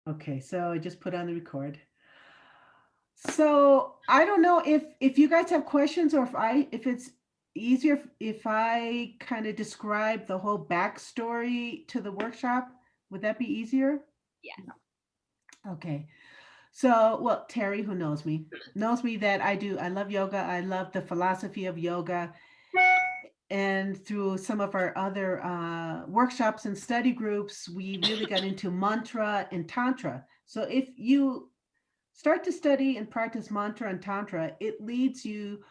Okay, so I just put on the record. So I don't know if you guys have questions or if it's easier if I kind of describe the whole backstory to the workshop. Would that be easier? Yes. Okay. So, well, Terry, who knows me that I love yoga. I love the philosophy of yoga. And through some of our other workshops and study groups, we really got into mantra and tantra. So if you start to study and practice mantra and tantra, it leads you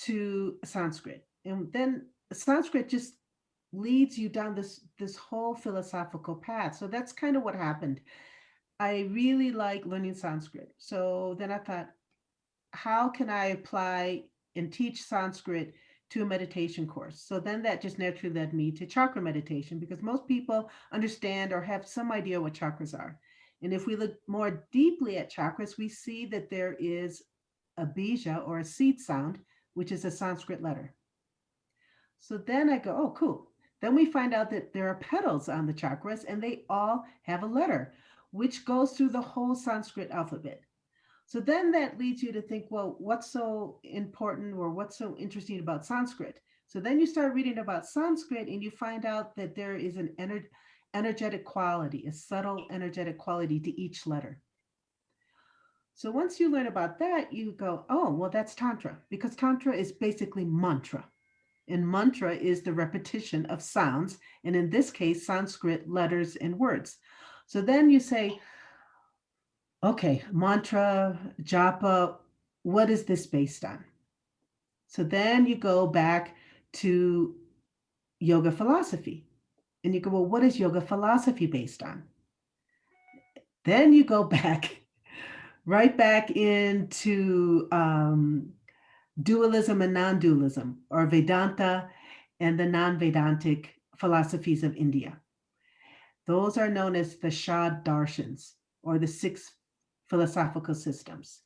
to Sanskrit. And then Sanskrit just leads you down this whole philosophical path. So that's kind of what happened. I really like learning Sanskrit. So then I thought, how can I apply and teach Sanskrit to a meditation course? So then that just naturally led me to chakra meditation because most people understand or have some idea what chakras are. And if we look more deeply at chakras, we see that there is a bija or a seed sound, which is a Sanskrit letter. So then I go, oh, cool. Then we find out that there are petals on the chakras and they all have a letter, which goes through the whole Sanskrit alphabet. So then that leads you to think, well, what's so important or what's so interesting about Sanskrit? So then you start reading about Sanskrit and you find out that there is an energetic quality, a subtle energetic quality to each letter. So once you learn about that, you go, oh, well, that's Tantra, because Tantra is basically mantra. And mantra is the repetition of sounds, and in this case, Sanskrit letters and words. So then you say, okay, mantra, japa, what is this based on? So then you go back to yoga philosophy and you go, well, what is yoga philosophy based on? Then you go back, right back into dualism and non dualism, or Vedanta and the non Vedantic philosophies of India. Those are known as the Shad Darshans, or the six philosophical systems,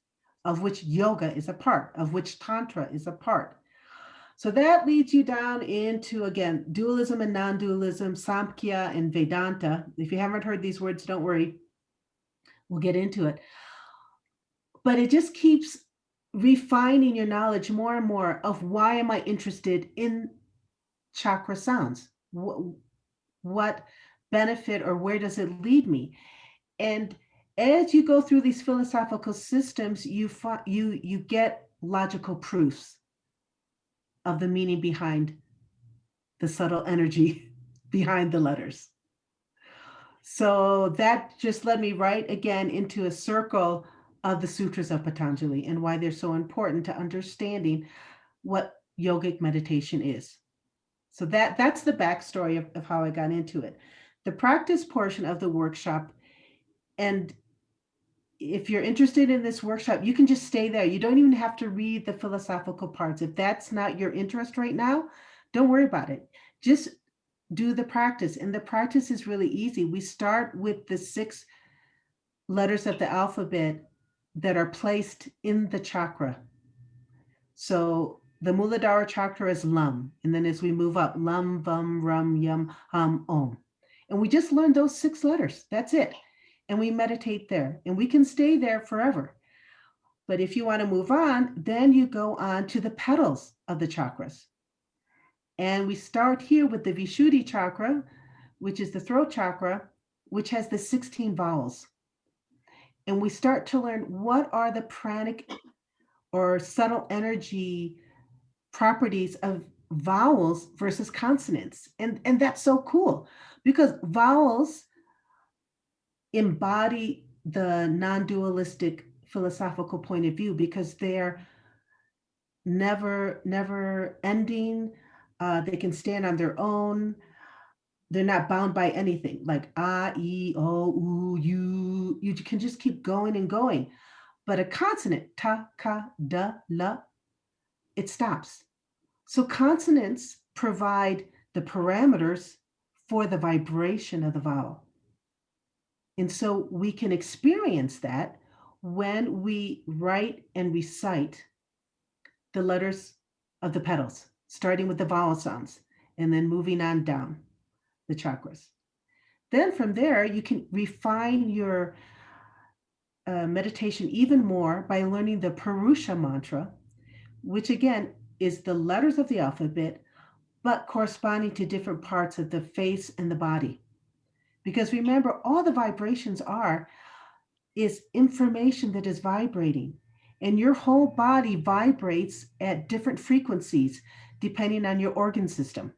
of which yoga is a part, of which Tantra is a part. So that leads you down into, again, dualism and non dualism, Samkhya and Vedanta. If you haven't heard these words, don't worry, we'll get into it. But it just keeps refining your knowledge more and more of why am I interested in chakra sounds? What benefit or where does it lead me? And as you go through these philosophical systems, you get logical proofs of the meaning behind the subtle energy behind the letters. So that just led me right again into a circle of the sutras of Patanjali and why they're so important to understanding what yogic meditation is. So that's the backstory of how I got into it. The practice portion of the workshop, and if you're interested in this workshop, you can just stay there. You don't even have to read the philosophical parts. If that's not your interest right now, don't worry about it. Just do the practice. And the practice is really easy. We start with the six letters of the alphabet that are placed in the chakra. So the Muladhara chakra is Lam. And then as we move up, Lam, Vam, Ram, Yam, Ham, Om. And we just learn those six letters. That's it. And we meditate there. And we can stay there forever. But if you want to move on, then you go on to the petals of the chakras. And we start here with the Vishuddhi Chakra, which is the throat chakra, which has the 16 vowels. And we start to learn what are the pranic or subtle energy properties of vowels versus consonants. And that's so cool because vowels embody the non-dualistic philosophical point of view because they're never ending. They can stand on their own. They're not bound by anything like ah, e, o, u, you. You can just keep going and going. But a consonant, ta, ka, da, la, it stops. So consonants provide the parameters for the vibration of the vowel. And so we can experience that when we write and recite the letters of the petals, starting with the vowel sounds and then moving on down the chakras. Then from there, you can refine your meditation even more by learning the Purusha Mantra, which again is the letters of the alphabet, but corresponding to different parts of the face and the body. Because remember, all the vibrations is information that is vibrating. And your whole body vibrates at different frequencies depending on your organ system,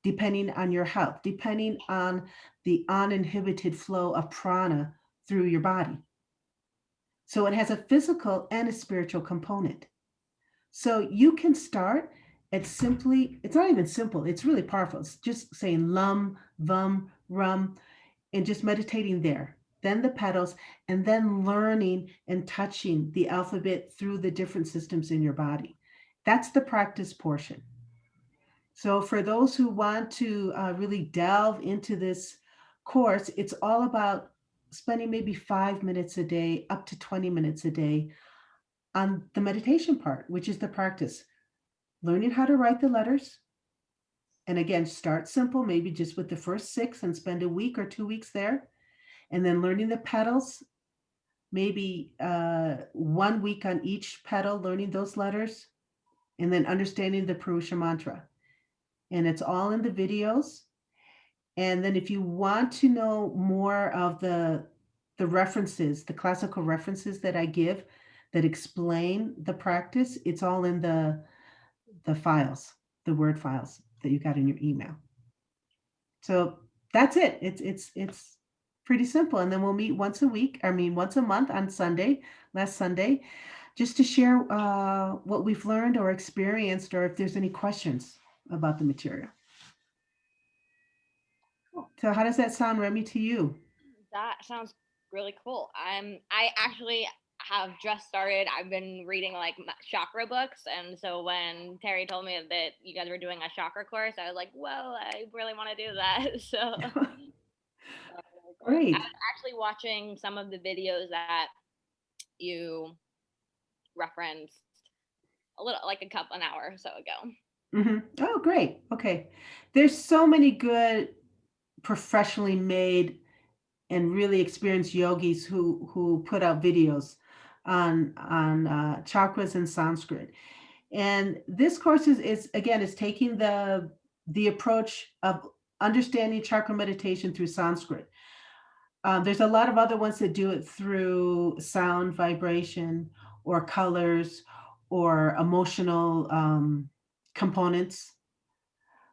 depending on your health, depending on the uninhibited flow of prana through your body. So it has a physical and a spiritual component. So you can start at simply, it's not even simple, it's really powerful. It's just saying lum, vum, rum, and just meditating there. Then the petals, and then learning and touching the alphabet through the different systems in your body. That's the practice portion. So for those who want to really delve into this course, it's all about spending maybe 5 minutes a day, up to 20 minutes a day on the meditation part, which is the practice. Learning how to write the letters. And again, start simple, maybe just with the first 6 and spend a week or 2 weeks there. And then learning the petals, maybe 1 week on each petal, learning those letters, and then understanding the Purusha Mantra. And it's all in the videos. And then if you want to know more of the references, the classical references that I give that explain the practice, it's all in the files, the word files that you got in your email. So that's it. It's pretty simple. And then we'll meet once a month on Sunday, last Sunday, just to share what we've learned or experienced, or if there's any questions about the material. Cool. So how does that sound, Remy, to you? That sounds really cool. I actually have just started. I've been reading like chakra books, and so when Terry told me that you guys were doing a chakra course, I was like, well, I really want to do that. So Great. I was actually watching some of the videos that you referenced an hour or so ago. Mm-hmm. Oh, great. Okay. There's so many good professionally made and really experienced yogis who put out videos on chakras and Sanskrit. And this course is again is taking the approach of understanding chakra meditation through Sanskrit. There's a lot of other ones that do it through sound, vibration, or colors, or emotional components.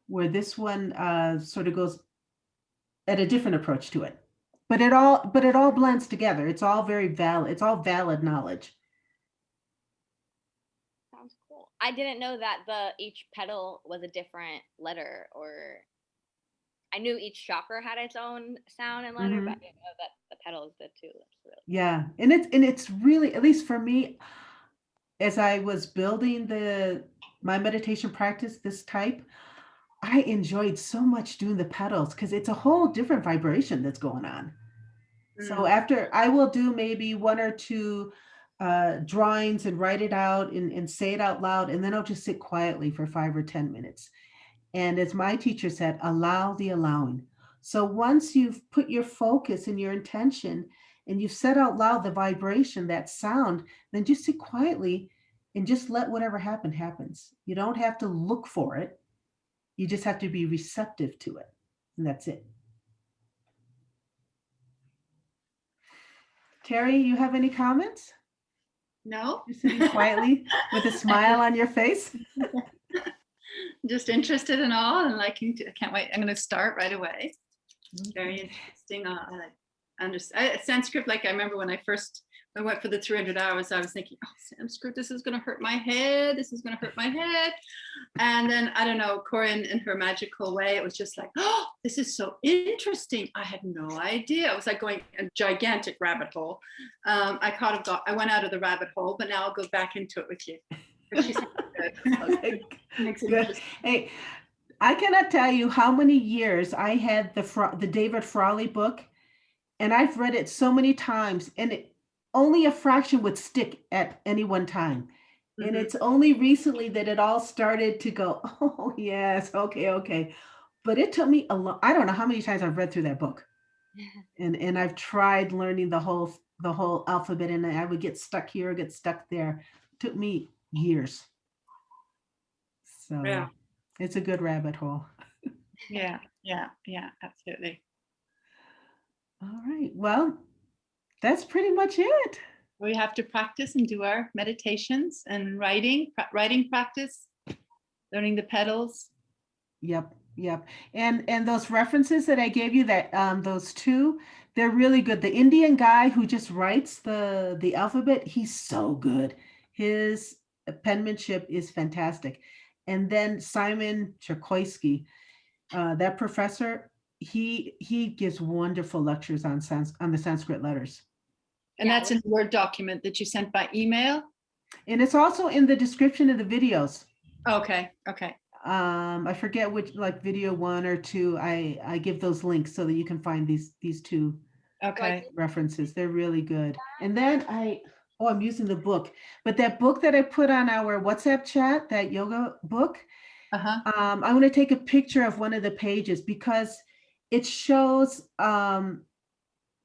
Where this one sort of goes at a different approach to it, but it all blends together. It's all very valid. It's all valid knowledge. Sounds cool. I didn't know that each petal was a different letter, or I knew each chakra had its own sound and letter, but I Mm-hmm. didn't know that the petals did too. That's really Yeah, and it's really, at least for me, as I was building my meditation practice this type, I enjoyed so much doing the petals because it's a whole different vibration that's going on. So after I will do maybe 1 or 2 drawings and write it out and say it out loud, and then I'll just sit quietly for 5 or 10 minutes. And as my teacher said, allow the allowing. So once you've put your focus and your intention and you've said out loud the vibration, that sound, then just sit quietly and just let whatever happens. You don't have to look for it. You just have to be receptive to it. And that's it. Terry, you have any comments? No. You're sitting quietly with a smile on your face. Just interested in all and liking to. I can't wait. I'm going to start right away. Very interesting. Sanskrit, like I remember when I went for the 300 hours, I was thinking, oh, Sanskrit, this is going to hurt my head. This is going to hurt my head. And then, I don't know, Corinne, in her magical way, it was just like, oh, this is so interesting. I had no idea. It was like going a gigantic rabbit hole. I went out of the rabbit hole, but now I'll go back into it with you. Okay, good. Hey, I cannot tell you how many years I had the David Frawley book, and I've read it so many times, and only a fraction would stick at any one time. Mm-hmm. And it's only recently that it all started to go, oh yes, okay. But it took me a long, I don't know how many times I've read through that book. And I've tried learning the whole alphabet, and I would get stuck here, get stuck there. Took me years. So Yeah. it's a good rabbit hole. Yeah. Yeah. Yeah. Absolutely. All right. Well, that's pretty much it. We have to practice and do our meditations and writing practice, learning the pedals. Yep, yep. And those references that I gave you, that those two, they're really good. The Indian guy who just writes the alphabet, he's so good. His penmanship is fantastic. And then Simon Cherkoisky, that professor, he gives wonderful lectures on the Sanskrit letters. And Yeah, that's in a Word document that you sent by email. And it's also in the description of the videos. Okay. Okay. I forget which, like video 1 or 2. I give those links so that you can find these two Okay. references. They're really good. And then I'm using the book, but that book that I put on our WhatsApp chat, that yoga book, Uh-huh. I'm going to take a picture of one of the pages because it shows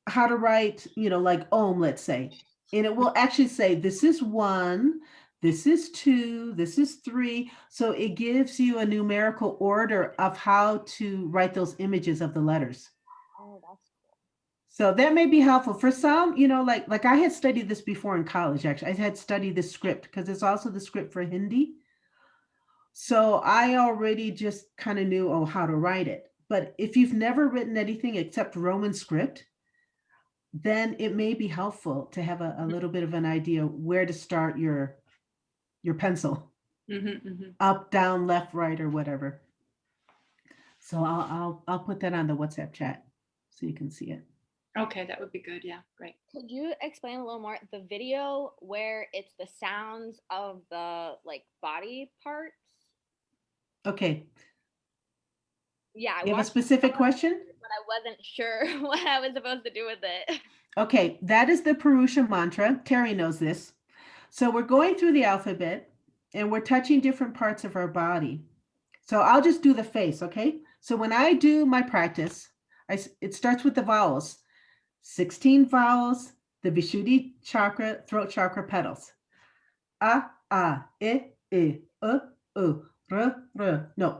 how to write, like Om, let's say, and it will actually say, this is 1, this is 2, this is 3. So it gives you a numerical order of how to write those images of the letters. oh, that's So that may be helpful for some, like I had studied this before in college, actually. I had studied this script because it's also the script for Hindi. So I already just kind of knew, how to write it. But if you've never written anything except Roman script, then it may be helpful to have a little bit of an idea where to start your pencil, up, down, left, right, or whatever. So I'll put that on the WhatsApp chat so you can see it. Okay, that would be good. Yeah, great. Could you explain a little more the video where it's the sounds of the like body parts? Okay. Yeah, I You have a watched specific question? but I wasn't sure what I was supposed to do with it. Okay, that is the Purusha Mantra. Terry knows this. So we're going through the alphabet and we're touching different parts of our body. So I'll just do the face, okay? So when I do my practice, it starts with the vowels. 16 vowels, the Vishuddhi Chakra, throat chakra petals. A, I, u, r, no,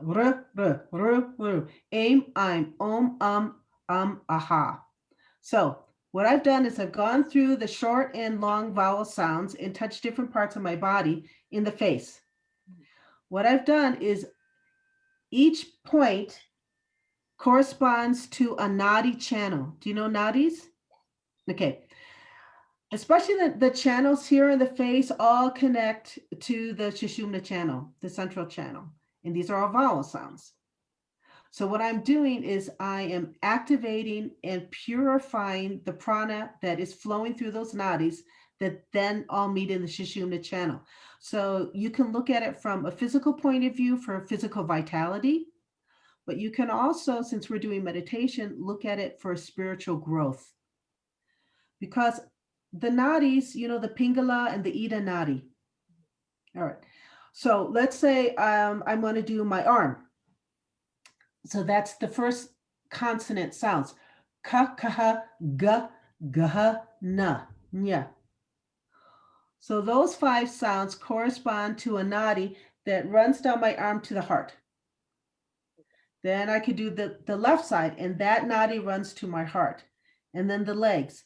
r. Aim, I'm, om, aha. So what I've done is I've gone through the short and long vowel sounds and touched different parts of my body in the face. What I've done is each point corresponds to a nadi channel. Do you know nadis? Okay. Especially the channels here in the face all connect to the Sushumna channel, the central channel. And these are all vowel sounds. So what I'm doing is I am activating and purifying the prana that is flowing through those nadis that then all meet in the Sushumna channel. So you can look at it from a physical point of view for physical vitality, but you can also, since we're doing meditation, look at it for spiritual growth. Because the nadis, the Pingala and the Ida nadi. All right. So let's say I'm going to do my arm. So that's the first consonant sounds. Ka, kaha, ga, gaha, na, nya. So those 5 sounds correspond to a nadi that runs down my arm to the heart. Then I could do the left side, and that nadi runs to my heart. And then the legs.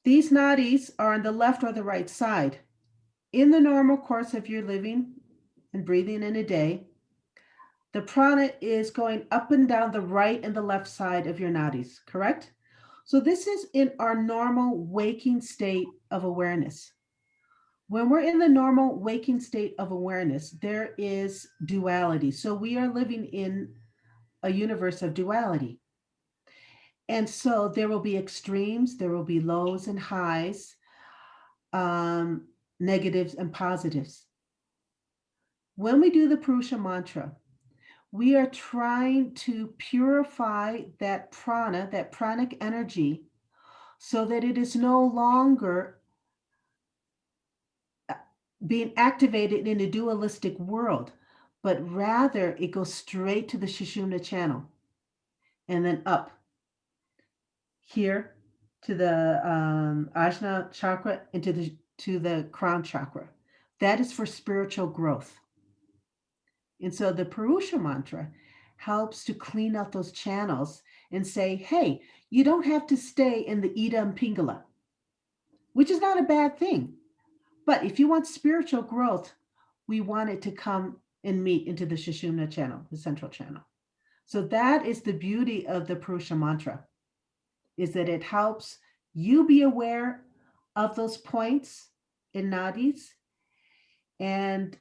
These nadis are on the left or the right side. In the normal course of your living and breathing in a day, the prana is going up and down the right and the left side of your nadis, correct? So this is in our normal waking state of awareness. When we're in the normal waking state of awareness, there is duality. So we are living in a universe of duality. And so there will be extremes, there will be lows and highs, negatives and positives. When we do the Purusha Mantra, we are trying to purify that prana, that pranic energy, so that it is no longer being activated in a dualistic world, but rather it goes straight to the Sushumna channel and then up here to the Ajna chakra and to the crown chakra. That is for spiritual growth. And so the Purusha Mantra helps to clean out those channels and say, hey, you don't have to stay in the Ida and Pingala, which is not a bad thing. But if you want spiritual growth, we want it to come and meet into the Sushumna channel, the central channel. So that is the beauty of the Purusha Mantra, is that it helps you be aware of those points in nadis, and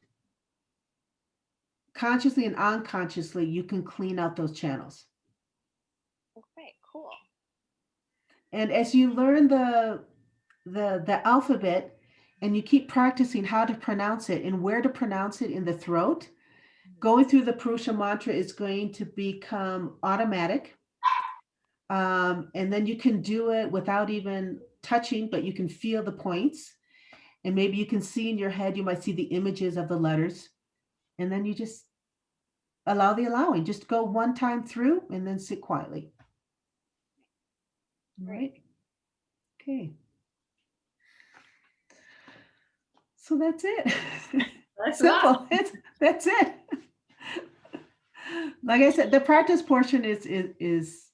consciously and unconsciously, you can clean out those channels. Okay, cool. And as you learn the alphabet and you keep practicing how to pronounce it and where to pronounce it in the throat, going through the Purusha Mantra is going to become automatic. And then you can do it without even touching, but you can feel the points. And maybe you can see in your head, you might see the images of the letters. And then you just allow the allowing. Just go one time through and then sit quietly. All right. Okay. So that's it. That's Simple. That's it. Like I said, the practice portion is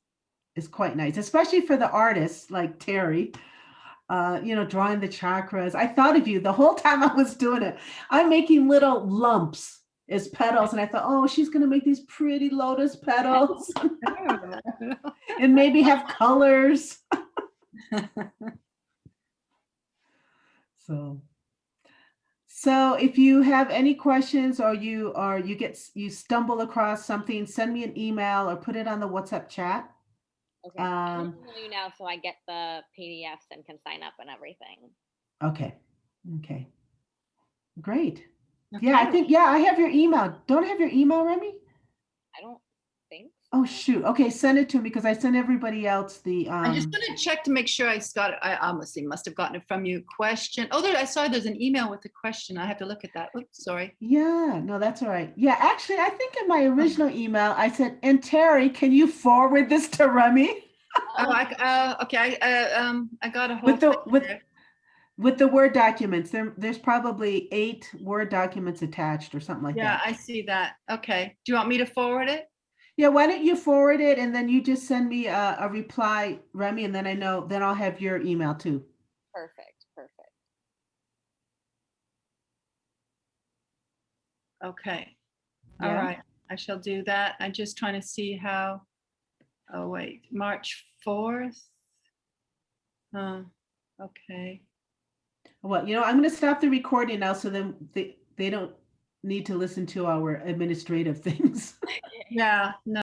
quite nice, especially for the artists like Terry. Drawing the chakras. I thought of you the whole time I was doing it. I'm making little lumps as petals, and I thought, oh, she's gonna make these pretty lotus petals and maybe have colors. So if you have any questions, or you stumble across something, send me an email or put it on the WhatsApp chat. Okay. I'm gonna email you now so I get the PDFs and can sign up and everything. Okay. Great. Okay. Yeah, I have your email. Don't I have your email, Remy? I don't think so. Oh, shoot. Okay, send it to me because I sent everybody else the. I'm just going to check to make sure I got it. I honestly must have gotten it from you. Question. Oh, I saw there's an email with a question. I have to look at that. Oops, sorry. Yeah, no, that's all right. Yeah, actually, I think in my original email, I said, and Terry, can you forward this to Remy? Okay. I got a whole with the Word documents. There's probably 8 Word documents attached or something like that. Yeah, I see that. Okay. Do you want me to forward it? Yeah, why don't you forward it and then you just send me a reply, Remy, and then I'll have your email too. Perfect. Okay. Yeah. All right. I shall do that. I'm just trying to see how. Oh, wait. March 4th. Okay. Well, I'm going to stop the recording now so then they don't need to listen to our administrative things. Yeah. No.